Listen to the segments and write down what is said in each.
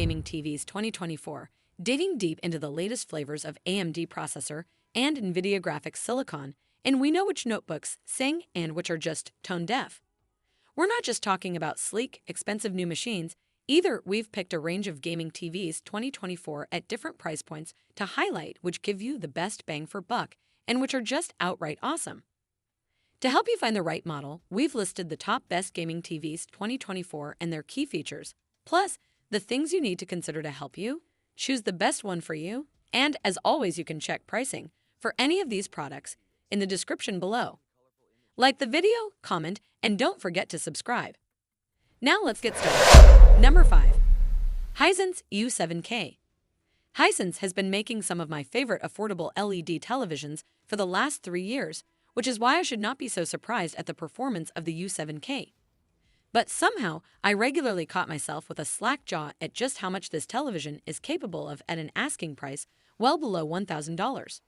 Gaming TVs 2024, digging deep into the latest flavors of AMD processor and NVIDIA graphics silicon, and we know which notebooks sing and which are just tone deaf. We're not just talking about sleek, expensive new machines. Either we've picked a range of gaming TVs 2024 at different price points to highlight which give you the best bang for buck and which are just outright awesome. To help you find the right model, we've listed the top best gaming TVs 2024 and their key features, plus the things you need to consider to help you choose the best one for you. And as always, you can check pricing for any of these products in the description below. Like the video, comment, and don't forget to subscribe. Now let's get started. Number 5. Hisense U7K. Hisense has been making some of my favorite affordable LED televisions for the last 3 years, which is why I should not be so surprised at the performance of the U7K. But somehow, I regularly caught myself with a slack jaw at just how much this television is capable of at an asking price well below $1,000.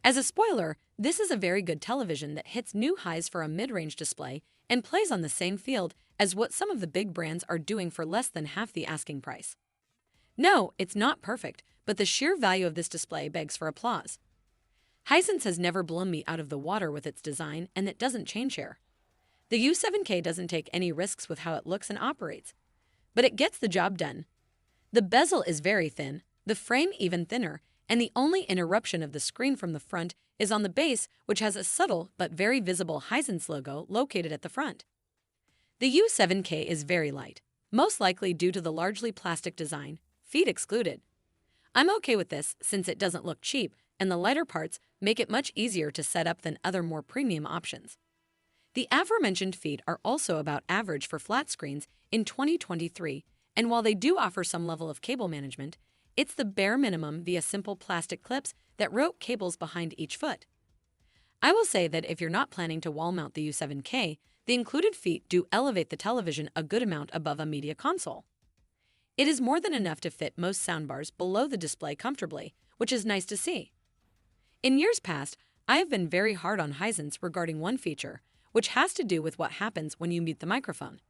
As a spoiler, this is a very good television that hits new highs for a mid-range display and plays on the same field as what some of the big brands are doing for less than half the asking price. No, it's not perfect, but the sheer value of this display begs for applause. Hisense has never blown me out of the water with its design, and it doesn't change here. The U7K doesn't take any risks with how it looks and operates, but it gets the job done. The bezel is very thin, the frame even thinner, and the only interruption of the screen from the front is on the base, which has a subtle but very visible Hisense logo located at the front. The U7K is very light, most likely due to the largely plastic design, feet excluded. I'm okay with this since it doesn't look cheap, and the lighter parts make it much easier to set up than other more premium options. The aforementioned feet are also about average for flat screens in 2023, and while they do offer some level of cable management, it's the bare minimum via simple plastic clips that route cables behind each foot. I will say that if you're not planning to wall mount the U7K, the included feet do elevate the television a good amount above a media console. It is more than enough to fit most soundbars below the display comfortably, which is nice to see. In years past, I have been very hard on Hisense regarding one feature, which has to do with what happens when you mute the microphone.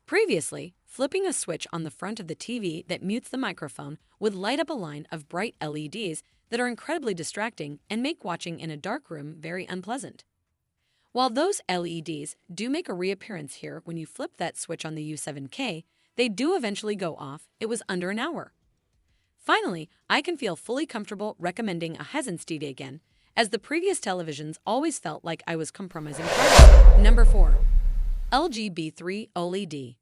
Previously, flipping a switch on the front of the TV that mutes the microphone would light up a line of bright LEDs that are incredibly distracting and make watching in a dark room very unpleasant. While those LEDs do make a reappearance here when you flip that switch on the U7K, they do eventually go off. It was under an hour. Finally, I can feel fully comfortable recommending a Hisense TV again, as the previous televisions always felt like I was compromising privacy. Number 4. LG B3 OLED.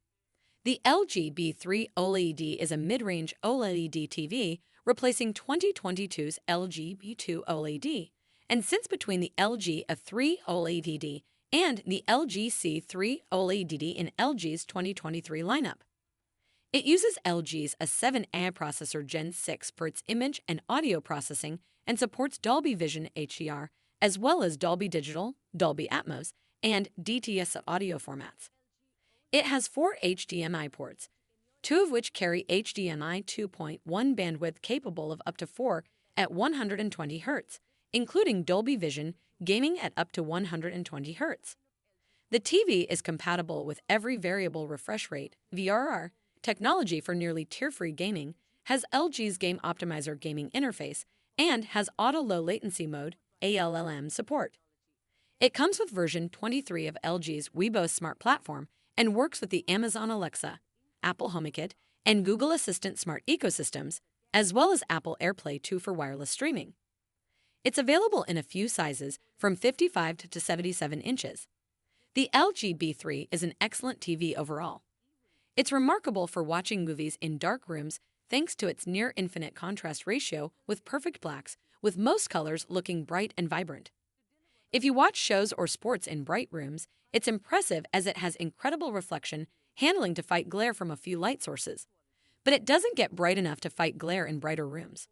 The LG B3 OLED is a mid-range OLED TV replacing 2022's LG B2 OLED, and sits between the LG A3 OLED and the LG C3 OLED in LG's 2023 lineup. It uses LG's A7A processor Gen 6 for its image and audio processing and supports Dolby Vision HDR, as well as Dolby Digital, Dolby Atmos, and DTS audio formats. It has 4 HDMI ports, 2 of which carry HDMI 2.1 bandwidth capable of up to 4 at 120 Hz, including Dolby Vision gaming at up to 120 Hz. The TV is compatible with every variable refresh rate (VRR) technology for nearly tear-free gaming, has LG's Game Optimizer gaming interface, and has auto low latency mode (ALLM) support. It comes with version 23 of LG's Weibo smart platform and works with the Amazon Alexa, Apple HomeKit, and Google Assistant smart ecosystems, as well as Apple AirPlay 2 for wireless streaming. It's available in a few sizes from 55 to 77 inches. The LG B3 is an excellent TV overall. It's remarkable for watching movies in dark rooms thanks to its near-infinite contrast ratio with perfect blacks, with most colors looking bright and vibrant. If you watch shows or sports in bright rooms, it's impressive as it has incredible reflection handling to fight glare from a few light sources. But it doesn't get bright enough to fight glare in brighter rooms.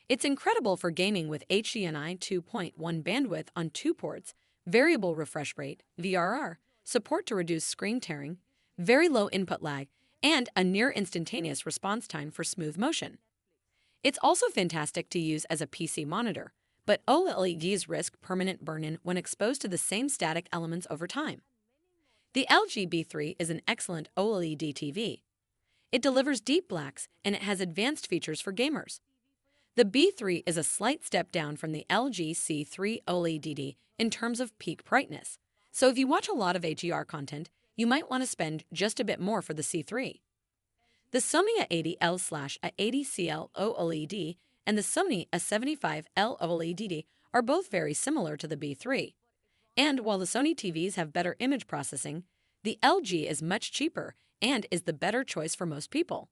It's incredible for gaming with HDMI 2.1 bandwidth on 2 ports, variable refresh rate (VRR), support to reduce screen tearing, very low input lag, and a near-instantaneous response time for smooth motion. It's also fantastic to use as a PC monitor, but OLEDs risk permanent burn-in when exposed to the same static elements over time. The LG B3 is an excellent OLED TV. It delivers deep blacks, and it has advanced features for gamers. The B3 is a slight step down from the LG C3 OLED in terms of peak brightness. So if you watch a lot of HDR content, you might want to spend just a bit more for the C3. The Sony A80L/A80CL OLED and the Sony A75L OLED are both very similar to the B3. And while the Sony TVs have better image processing, the LG is much cheaper and is the better choice for most people.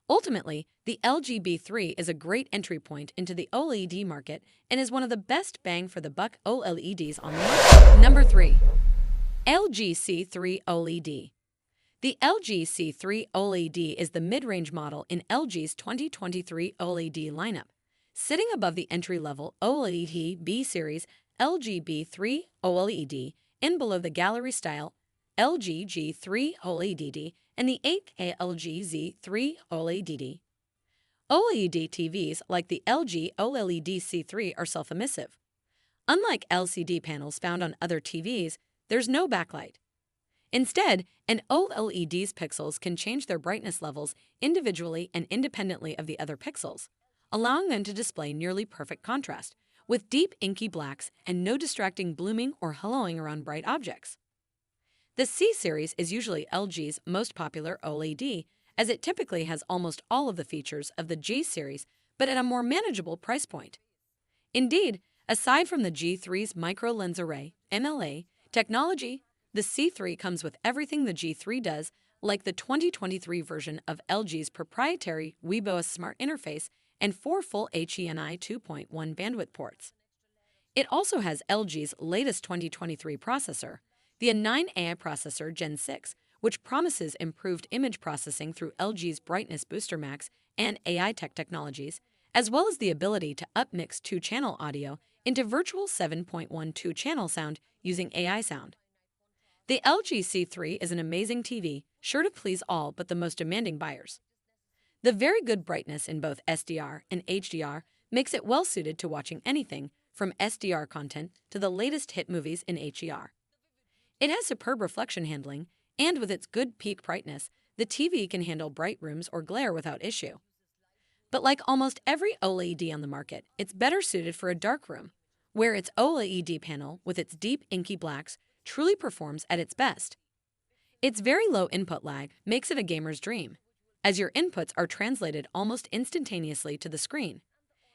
Ultimately, the LG B3 is a great entry point into the OLED market and is one of the best bang for the buck OLEDs on the market. Number 3. LG C3 OLED. The LG C3 OLED is the mid-range model in LG's 2023 OLED lineup, sitting above the entry-level OLED B series LG B3 OLED and below the gallery-style LG G3 OLED and the 8K LG Z3 OLED. OLED TVs like the LG OLED C3 are self-emissive. Unlike LCD panels found on other TVs, there's no backlight. Instead, an OLED's pixels can change their brightness levels individually and independently of the other pixels, allowing them to display nearly perfect contrast, with deep inky blacks and no distracting blooming or haloing around bright objects. The C series is usually LG's most popular OLED, as it typically has almost all of the features of the G series, but at a more manageable price point. Indeed, aside from the G3's micro lens array (MLA) technology, the C3 comes with everything the G3 does, like the 2023 version of LG's proprietary WeBOS smart interface and 4 full HENI 2.1 bandwidth ports. It also has LG's latest 2023 processor, the A9 AI processor Gen 6, which promises improved image processing through LG's Brightness Booster Max and AI Tech technologies, as well as the ability to upmix 2-channel audio into virtual 7.12 channel sound using AI sound. The LG C3 is an amazing TV, sure to please all but the most demanding buyers. The very good brightness in both SDR and HDR makes it well suited to watching anything from SDR content to the latest hit movies in HDR. It has superb reflection handling, and with its good peak brightness, the TV can handle bright rooms or glare without issue. But like almost every OLED on the market, it's better suited for a dark room, where its OLED panel, with its deep inky blacks, truly performs at its best. Its very low input lag makes it a gamer's dream, as your inputs are translated almost instantaneously to the screen,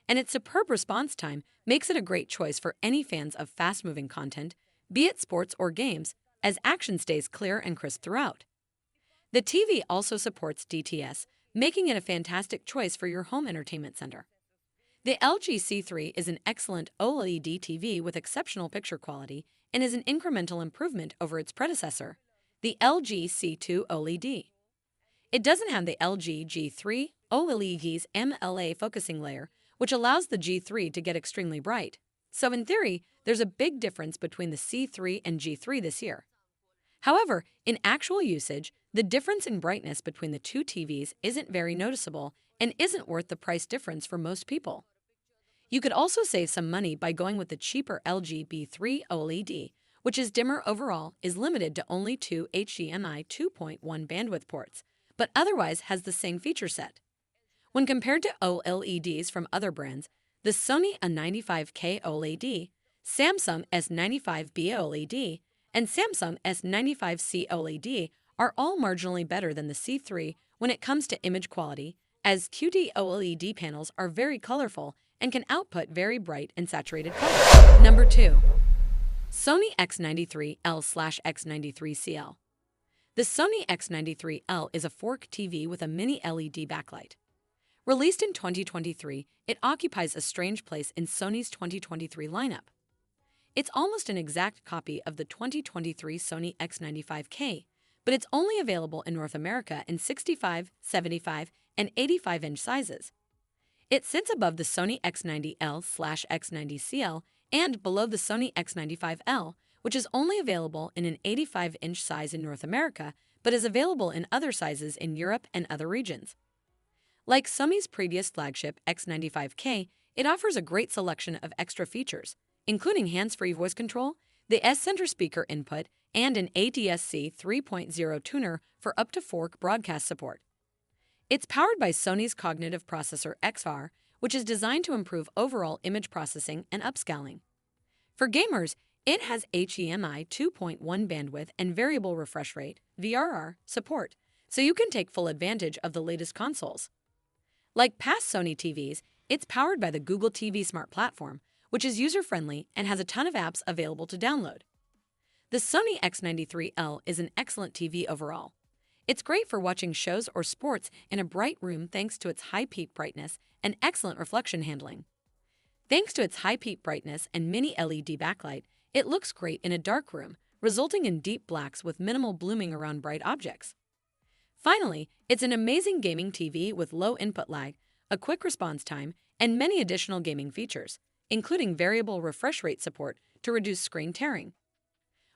and its superb response time makes it a great choice for any fans of fast-moving content, be it sports or games, as action stays clear and crisp throughout. The TV also supports DTS, making it a fantastic choice for your home entertainment center. The LG C3 is an excellent OLED TV with exceptional picture quality and is an incremental improvement over its predecessor, the LG C2 OLED. It doesn't have the LG G3 OLED's MLA focusing layer, which allows the G3 to get extremely bright. So in theory, there's a big difference between the C3 and G3 this year. However, in actual usage, the difference in brightness between the two TVs isn't very noticeable and isn't worth the price difference for most people. You could also save some money by going with the cheaper LG B3 OLED, which is dimmer overall, is limited to only 2 HDMI 2.1 bandwidth ports, but otherwise has the same feature set. When compared to OLEDs from other brands, the Sony A95K OLED, Samsung S95B OLED, and Samsung S95C OLED are all marginally better than the C3 when it comes to image quality, as QD OLED panels are very colorful and can output very bright and saturated colors. Number 2. Sony X93L/X93CL. The Sony X93L is a fork TV with a mini LED backlight. Released in 2023, it occupies a strange place in Sony's 2023 lineup. It's almost an exact copy of the 2023 Sony X95K, but it's only available in North America in 65, 75, and 85-inch sizes. It sits above the Sony X90L/X90CL and below the Sony X95L, which is only available in an 85-inch size in North America, but is available in other sizes in Europe and other regions. Like Sony's previous flagship X95K, it offers a great selection of extra features, including hands-free voice control, the S-Center speaker input, and an ADS-C 3.0 tuner for up to 4K broadcast support. It's powered by Sony's cognitive processor XR, which is designed to improve overall image processing and upscaling. For gamers, it has HDMI 2.1 bandwidth and variable refresh rate (VRR) support, so you can take full advantage of the latest consoles. Like past Sony TVs, it's powered by the Google TV Smart Platform, which is user-friendly and has a ton of apps available to download. The Sony X93L is an excellent TV overall. It's great for watching shows or sports in a bright room thanks to its high peak brightness and excellent reflection handling. Thanks to its high peak brightness and mini LED backlight, it looks great in a dark room, resulting in deep blacks with minimal blooming around bright objects. Finally, it's an amazing gaming TV with low input lag, a quick response time, and many additional gaming features, including variable refresh rate support to reduce screen tearing.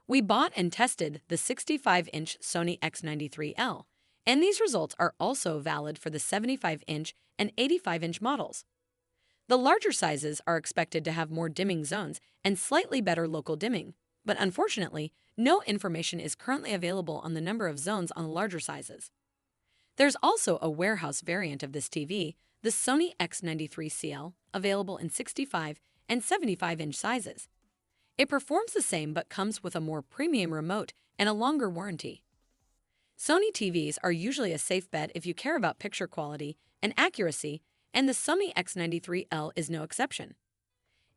We bought and tested the 65-inch Sony X93L, and these results are also valid for the 75-inch and 85-inch models. The larger sizes are expected to have more dimming zones and slightly better local dimming, but unfortunately, no information is currently available on the number of zones on the larger sizes. There's also a warehouse variant of this TV, the Sony X93CL, available in 65 and 75-inch sizes. It performs the same but comes with a more premium remote and a longer warranty. Sony TVs are usually a safe bet if you care about picture quality and accuracy, and the Sony X93L is no exception.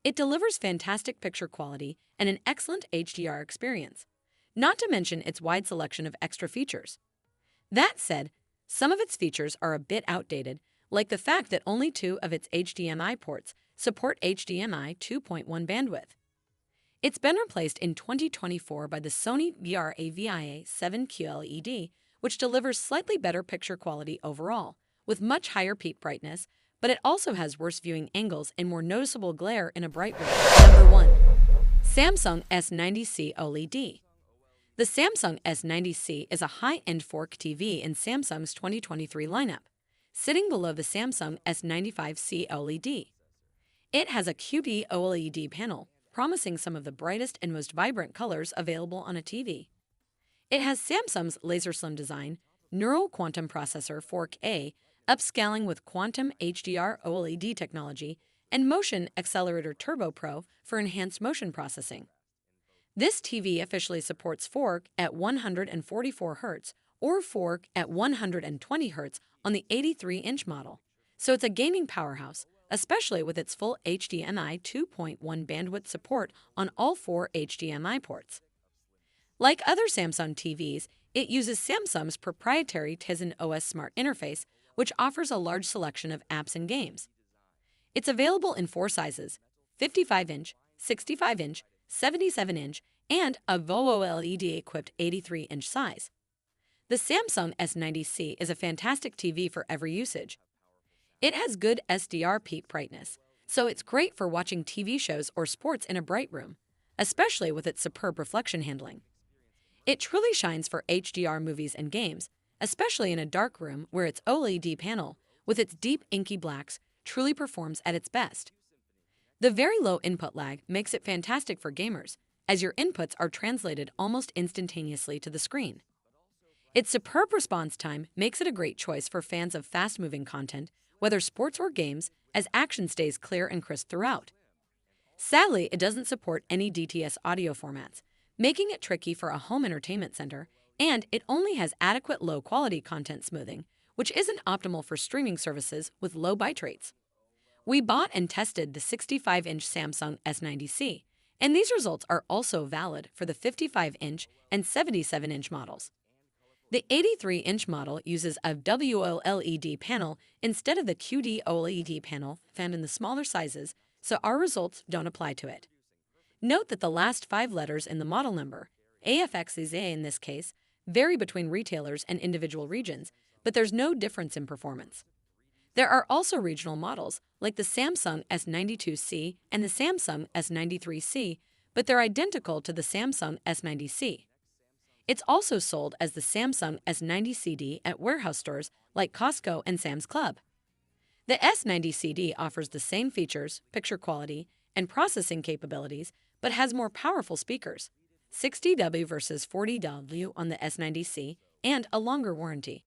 It delivers fantastic picture quality and an excellent HDR experience, not to mention its wide selection of extra features. That said, some of its features are a bit outdated, like the fact that only 2 of its HDMI ports support HDMI 2.1 bandwidth. It's been replaced in 2024 by the Sony VRAVIA 7 QLED, which delivers slightly better picture quality overall, with much higher peak brightness, but it also has worse viewing angles and more noticeable glare in a bright room. Number 1. Samsung S90C OLED. The Samsung S90C is a high-end 4K TV in Samsung's 2023 lineup, sitting below the Samsung S95C OLED. It has a QD OLED panel, promising some of the brightest and most vibrant colors available on a TV. It has Samsung's laser slim design, neural quantum processor 4K, upscaling with quantum HDR OLED technology, and motion accelerator Turbo Pro for enhanced motion processing. This TV officially supports 4K at 144 Hz or 4K at 120 Hz on the 83-inch model, so it's a gaming powerhouse, especially with its full HDMI 2.1 bandwidth support on all 4 HDMI ports. Like other Samsung TVs, it uses Samsung's proprietary Tizen OS Smart interface, which offers a large selection of apps and games. It's available in 4 sizes: 55-inch, 65-inch, 77-inch, and a VOO LED-equipped 83-inch size. The Samsung S90C is a fantastic TV for every usage. It has good SDR peak brightness, so it's great for watching TV shows or sports in a bright room, especially with its superb reflection handling. It truly shines for HDR movies and games, especially in a dark room where its OLED panel, with its deep inky blacks, truly performs at its best. The very low input lag makes it fantastic for gamers, as your inputs are translated almost instantaneously to the screen. Its superb response time makes it a great choice for fans of fast-moving content, whether sports or games, as action stays clear and crisp throughout. Sadly, it doesn't support any DTS audio formats, making it tricky for a home entertainment center, and it only has adequate low-quality content smoothing, which isn't optimal for streaming services with low bite rates. We bought and tested the 65-inch Samsung S90C, and these results are also valid for the 55-inch and 77-inch models. The 83-inch model uses a WOLED panel instead of the QD OLED panel found in the smaller sizes, so our results don't apply to it. Note that the last 5 letters in the model number, AFXZ in this case, vary between retailers and individual regions, but there's no difference in performance. There are also regional models, like the Samsung S92C and the Samsung S93C, but they're identical to the Samsung S90C. It's also sold as the Samsung S90CD at warehouse stores like Costco and Sam's Club. The S90CD offers the same features, picture quality, and processing capabilities, but has more powerful speakers, 60W versus 40W on the S90C, and a longer warranty.